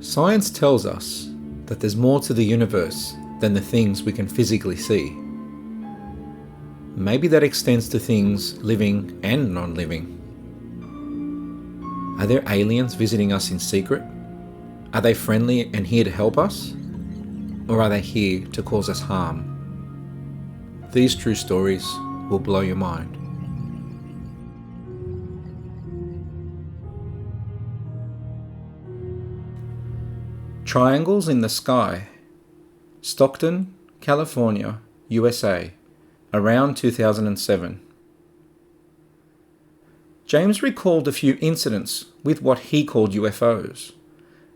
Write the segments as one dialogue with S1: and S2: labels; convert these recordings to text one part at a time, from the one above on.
S1: Science tells us that there's more to the universe than the things we can physically see. Maybe that extends to things living and non-living. Are there aliens visiting us in secret? Are they friendly and here to help us? Or are they here to cause us harm? These true stories will blow your mind. Triangles in the Sky, Stockton, California, USA, around 2007. James recalled a few incidents with what he called UFOs,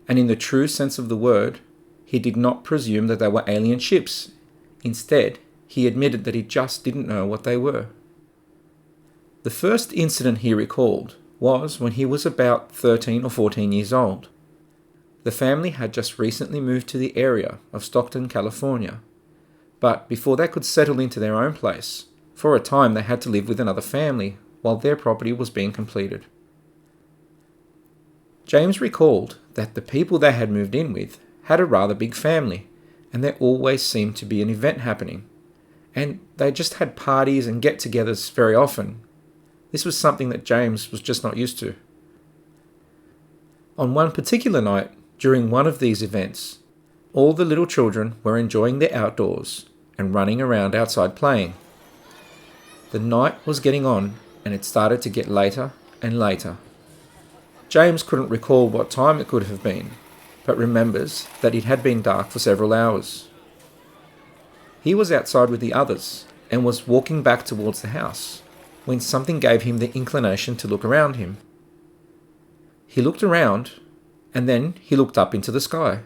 S1: and in the true sense of the word, he did not presume that they were alien ships. Instead, he admitted that he just didn't know what they were. The first incident he recalled was when he was about 13 or 14 years old. The family had just recently moved to the area of Stockton, California, but before they could settle into their own place, for a time they had to live with another family while their property was being completed. James recalled that the people they had moved in with had a rather big family, and there always seemed to be an event happening, and they just had parties and get-togethers very often. This was something that James was just not used to. On one particular night, during one of these events, all the little children were enjoying the outdoors and running around outside playing. The night was getting on and it started to get later and later. James couldn't recall what time it could have been, but remembers that it had been dark for several hours. He was outside with the others and was walking back towards the house when something gave him the inclination to look around him. He looked around and then he looked up into the sky.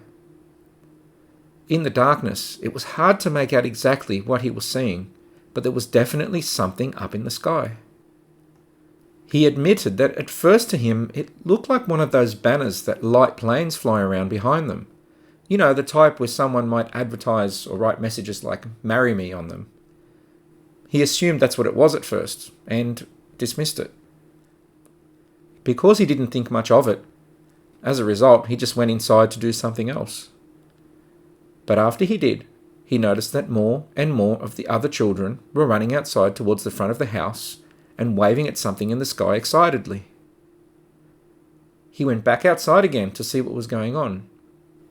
S1: In the darkness, it was hard to make out exactly what he was seeing, but there was definitely something up in the sky. He admitted that at first to him it looked like one of those banners that light planes fly around behind them. You know, the type where someone might advertise or write messages like "marry me" on them. He assumed that's what it was at first, and dismissed it. Because he didn't think much of it, as a result, he just went inside to do something else. But after he did, he noticed that more and more of the other children were running outside towards the front of the house and waving at something in the sky excitedly. He went back outside again to see what was going on,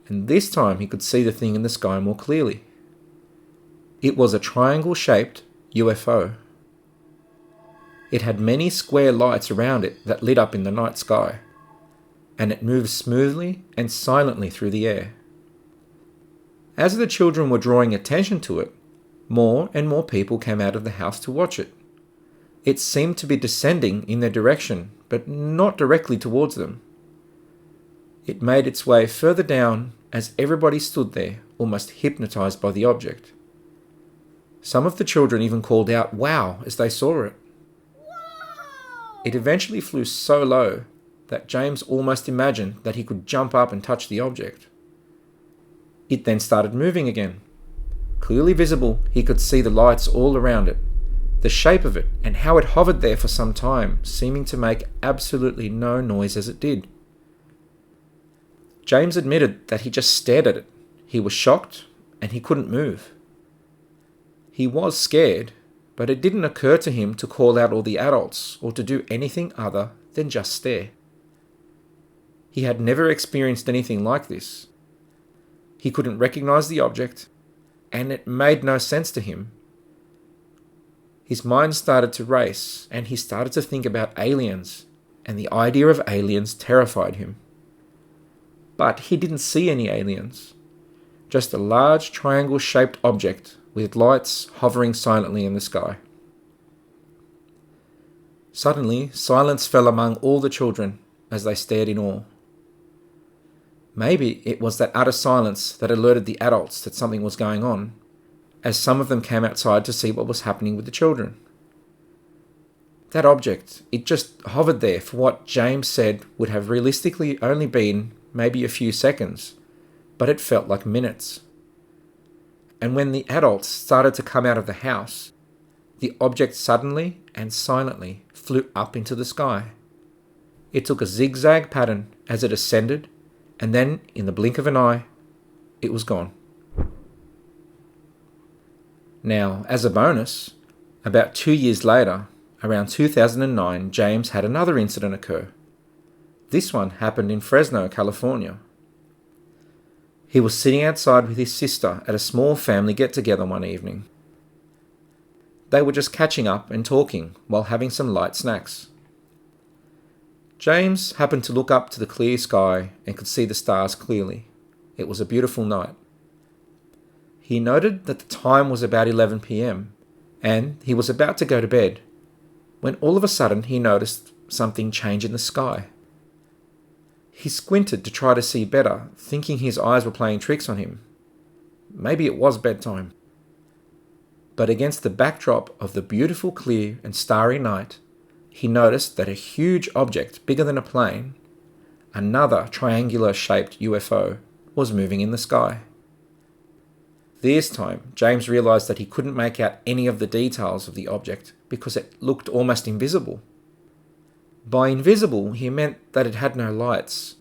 S1: and this time he could see the thing in the sky more clearly. It was a triangle-shaped UFO. It had many square lights around it that lit up in the night sky, and it moved smoothly and silently through the air. As the children were drawing attention to it, more and more people came out of the house to watch it. It seemed to be descending in their direction, but not directly towards them. It made its way further down as everybody stood there, almost hypnotized by the object. Some of the children even called out "wow" as they saw it. Wow! It eventually flew so low that James almost imagined that he could jump up and touch the object. It then started moving again. Clearly visible, he could see the lights all around it, the shape of it, and how it hovered there for some time, seeming to make absolutely no noise as it did. James admitted that he just stared at it. He was shocked, and he couldn't move. He was scared, but it didn't occur to him to call out all the adults or to do anything other than just stare. He had never experienced anything like this. He couldn't recognize the object, and it made no sense to him. His mind started to race, and he started to think about aliens, and the idea of aliens terrified him. But he didn't see any aliens, just a large triangle-shaped object with lights hovering silently in the sky. Suddenly, silence fell among all the children as they stared in awe. Maybe it was that utter silence that alerted the adults that something was going on, as some of them came outside to see what was happening with the children. That object, it just hovered there for what James said would have realistically only been maybe a few seconds, but it felt like minutes. And when the adults started to come out of the house, the object suddenly and silently flew up into the sky. It took a zigzag pattern as it ascended and then, in the blink of an eye, it was gone. Now, as a bonus, about 2 years later, around 2009, James had another incident occur. This one happened in Fresno, California. He was sitting outside with his sister at a small family get-together one evening. They were just catching up and talking while having some light snacks. James happened to look up to the clear sky and could see the stars clearly. It was a beautiful night. He noted that the time was about 11 p.m. and he was about to go to bed when all of a sudden he noticed something change in the sky. He squinted to try to see better, thinking his eyes were playing tricks on him. Maybe it was bedtime. But against the backdrop of the beautiful, clear and starry night, he noticed that a huge object bigger than a plane, another triangular-shaped UFO, was moving in the sky. This time, James realized that he couldn't make out any of the details of the object because it looked almost invisible. By invisible, he meant that it had no lights,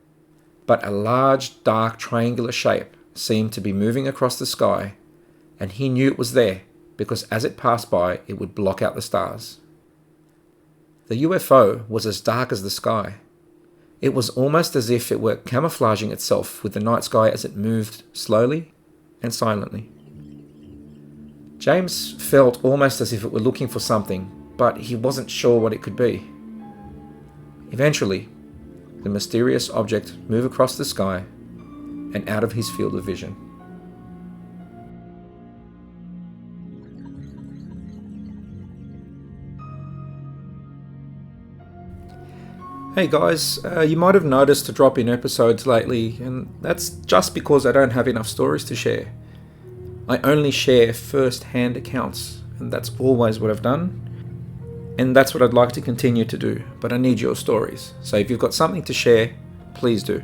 S1: but a large, dark, triangular shape seemed to be moving across the sky, and he knew it was there because as it passed by, it would block out the stars. The UFO was as dark as the sky. It was almost as if it were camouflaging itself with the night sky as it moved slowly and silently. James felt almost as if it were looking for something, but he wasn't sure what it could be. Eventually, the mysterious object moved across the sky and out of his field of vision. Hey guys, you might have noticed a drop in episodes lately, and that's just because I don't have enough stories to share. I only share first-hand accounts, and that's always what I've done. And that's what I'd like to continue to do, but I need your stories. So if you've got something to share, please do.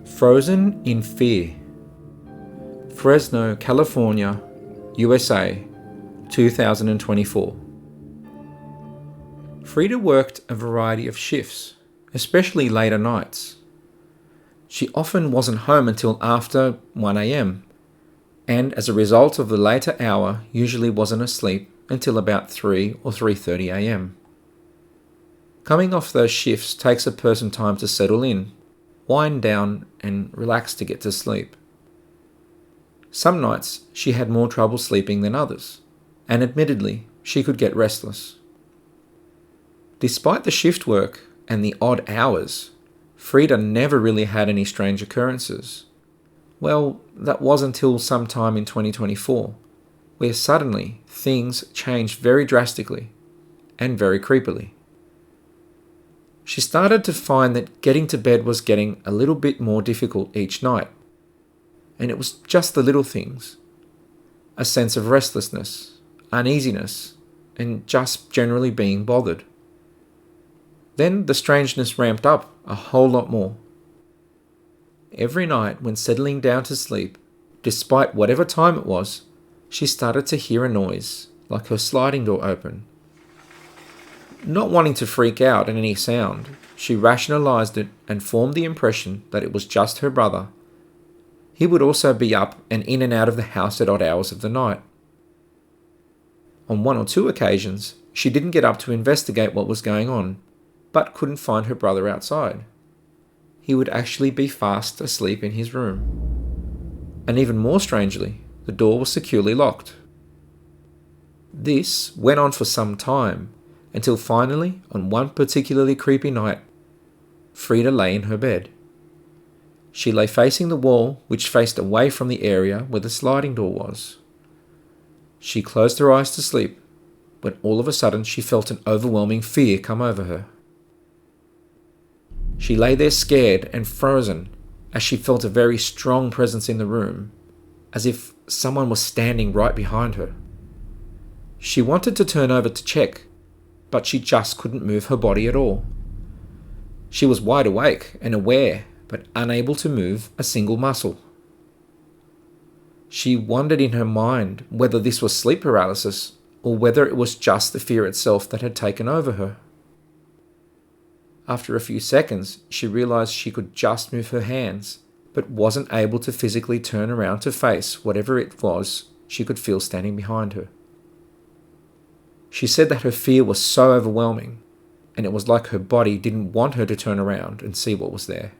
S1: Frozen in Fear. Fresno, California, USA, 2024. Frida worked a variety of shifts, especially later nights. She often wasn't home until after 1 a.m., and as a result of the later hour, usually wasn't asleep until about 3 or 3:30 a.m. Coming off those shifts takes a person time to settle in, wind down, and relax to get to sleep. Some nights she had more trouble sleeping than others, and admittedly, she could get restless. Despite the shift work and the odd hours, Frida never really had any strange occurrences. Well, that was until sometime in 2024, where suddenly things changed very drastically and very creepily. She started to find that getting to bed was getting a little bit more difficult each night. And it was just the little things. A sense of restlessness, uneasiness, and just generally being bothered. Then the strangeness ramped up a whole lot more. Every night when settling down to sleep, despite whatever time it was, she started to hear a noise, like her sliding door open. Not wanting to freak out at any sound, she rationalized it and formed the impression that it was just her brother. He would also be up and in and out of the house at odd hours of the night. On 1 or 2 occasions, she didn't get up to investigate what was going on, but couldn't find her brother outside. He would actually be fast asleep in his room. And even more strangely, the door was securely locked. This went on for some time, until finally, on one particularly creepy night, Frida lay in her bed. She lay facing the wall, which faced away from the area where the sliding door was. She closed her eyes to sleep, when all of a sudden she felt an overwhelming fear come over her. She lay there scared and frozen as she felt a very strong presence in the room, as if someone was standing right behind her. She wanted to turn over to check, but she just couldn't move her body at all. She was wide awake and aware, but unable to move a single muscle. She wondered in her mind whether this was sleep paralysis or whether it was just the fear itself that had taken over her. After a few seconds, she realized she could just move her hands, but wasn't able to physically turn around to face whatever it was she could feel standing behind her. She said that her fear was so overwhelming, and it was like her body didn't want her to turn around and see what was there.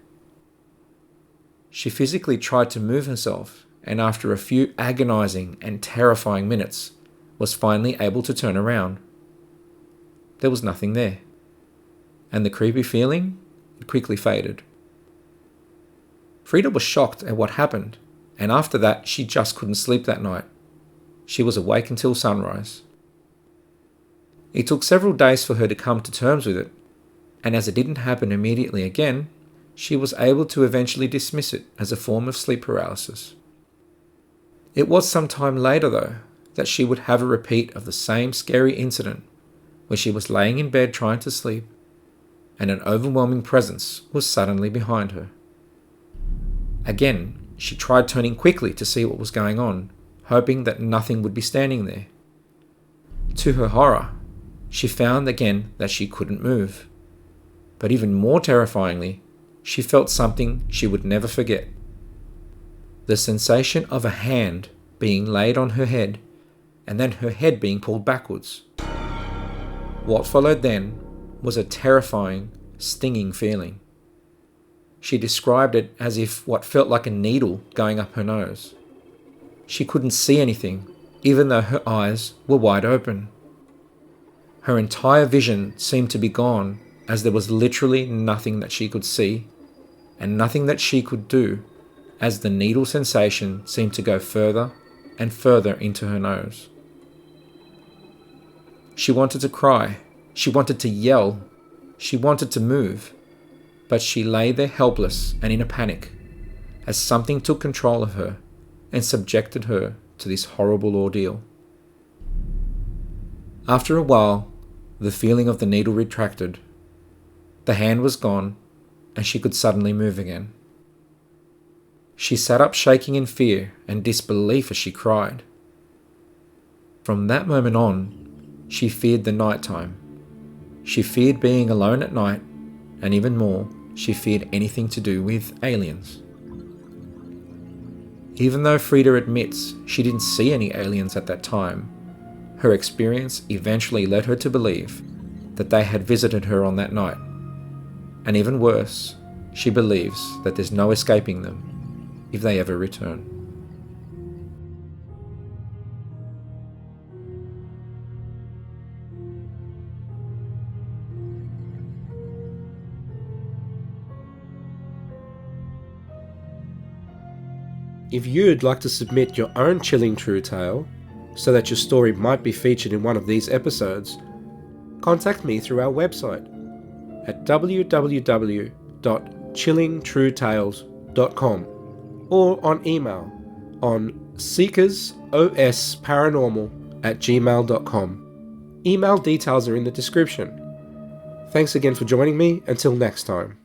S1: She physically tried to move herself, and after a few agonizing and terrifying minutes, was finally able to turn around. There was nothing there, and the creepy feeling quickly faded. Frida was shocked at what happened, and after that she just couldn't sleep that night. She was awake until sunrise. It took several days for her to come to terms with it, and as it didn't happen immediately again, she was able to eventually dismiss it as a form of sleep paralysis. It was some time later, though, that she would have a repeat of the same scary incident where she was laying in bed trying to sleep, and an overwhelming presence was suddenly behind her. Again, she tried turning quickly to see what was going on, hoping that nothing would be standing there. To her horror, she found again that she couldn't move. But even more terrifyingly, she felt something she would never forget. The sensation of a hand being laid on her head, and then her head being pulled backwards. What followed then was a terrifying, stinging feeling. She described it as if what felt like a needle going up her nose. She couldn't see anything, even though her eyes were wide open. Her entire vision seemed to be gone, as there was literally nothing that she could see, and nothing that she could do, as the needle sensation seemed to go further and further into her nose. She wanted to cry, she wanted to yell, she wanted to move, but she lay there helpless and in a panic, as something took control of her and subjected her to this horrible ordeal. After a while, the feeling of the needle retracted. The hand was gone, and she could suddenly move again. She sat up shaking in fear and disbelief as she cried. From that moment on, she feared the night time. She feared being alone at night, and even more, she feared anything to do with aliens. Even though Frida admits she didn't see any aliens at that time, her experience eventually led her to believe that they had visited her on that night. And even worse, she believes that there's no escaping them if they ever return.
S2: If you'd like to submit your own chilling true tale, so that your story might be featured in one of these episodes, contact me through our website at www.chillingtruetales.com or on email on seekersosparanormal@gmail.com. Email details are in the description. Thanks again for joining me. Until next time.